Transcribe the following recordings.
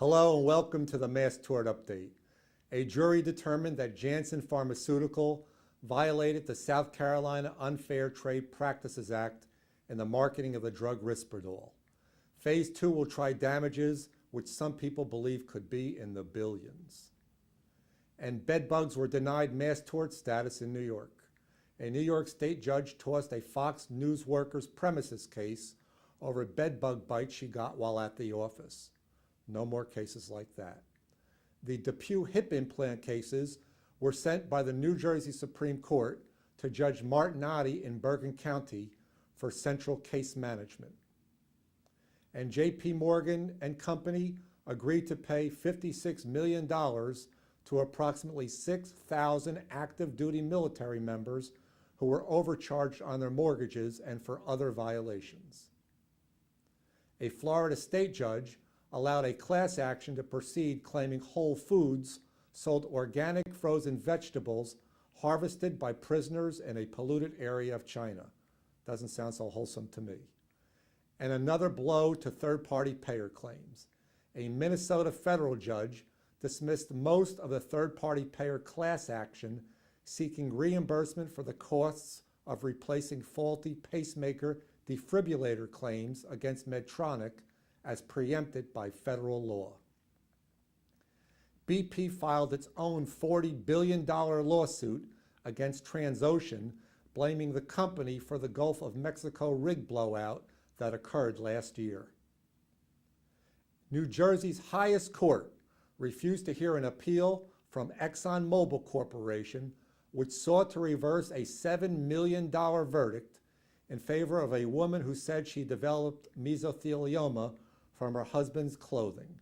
Hello and welcome to the Mass Tort Update. A jury determined that Janssen Pharmaceutical violated the South Carolina Unfair Trade Practices Act in the marketing of the drug Risperdal. Phase 2 will try damages which some people believe could be in the billions. And bedbugs were denied mass tort status in New York. A New York State judge tossed a Fox News worker's premises case over a bedbug bite she got while at the office. No more cases like that. The DePuy hip implant cases were sent by the New Jersey Supreme Court to Judge Martinotti in Bergen County for central case management. And J.P. Morgan and Company agreed to pay $56 million to approximately 6,000 active duty military members who were overcharged on their mortgages and for other violations. A Florida state judge allowed a class action to proceed claiming Whole Foods sold organic frozen vegetables harvested by prisoners in a polluted area of China. Doesn't sound so wholesome to me. And another blow to third-party payer claims. A Minnesota federal judge dismissed most of the third-party payer class action seeking reimbursement for the costs of replacing faulty pacemaker defibrillator claims against Medtronic as preempted by federal law. BP filed its own $40 billion lawsuit against Transocean, blaming the company for the Gulf of Mexico rig blowout that occurred last year. New Jersey's highest court refused to hear an appeal from ExxonMobil Corporation, which sought to reverse a $7 million verdict in favor of a woman who said she developed mesothelioma from her husband's clothing.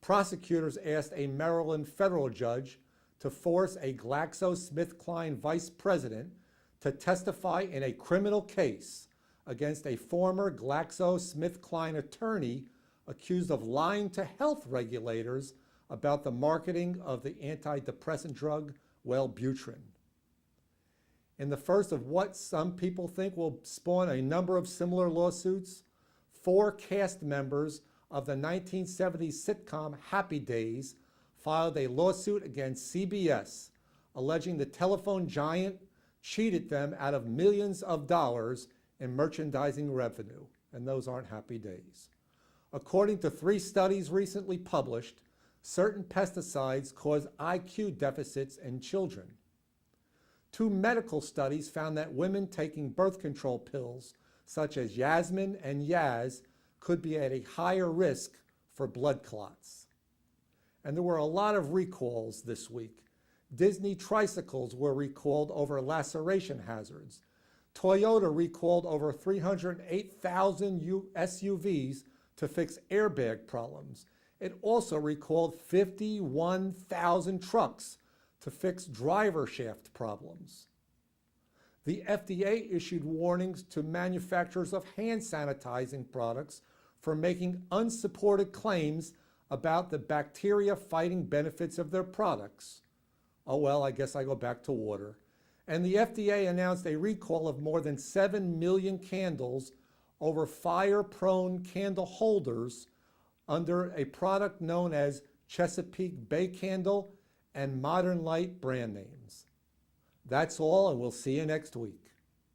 Prosecutors asked a Maryland federal judge to force a GlaxoSmithKline vice president to testify in a criminal case against a former GlaxoSmithKline attorney accused of lying to health regulators about the marketing of the antidepressant drug Wellbutrin. In the first of what some people think will spawn a number of similar lawsuits, 4 cast members of the 1970s sitcom Happy Days filed a lawsuit against CBS, alleging the telephone giant cheated them out of millions of dollars in merchandising revenue, and those aren't happy days. According to 3 studies recently published, certain pesticides cause IQ deficits in children. 2 medical studies found that women taking birth control pills such as Yasmin and Yaz could be at a higher risk for blood clots. And there were a lot of recalls this week. Disney tricycles were recalled over laceration hazards. Toyota recalled over 308,000 SUVs to fix airbag problems. It also recalled 51,000 trucks to fix driver shaft problems. The FDA issued warnings to manufacturers of hand sanitizing products for making unsupported claims about the bacteria-fighting benefits of their products. Oh well, I guess I go back to water. And the FDA announced a recall of more than 7 million candles over fire-prone candle holders under a product known as Chesapeake Bay Candle and Modern Light brand names. That's all, and we'll see you next week.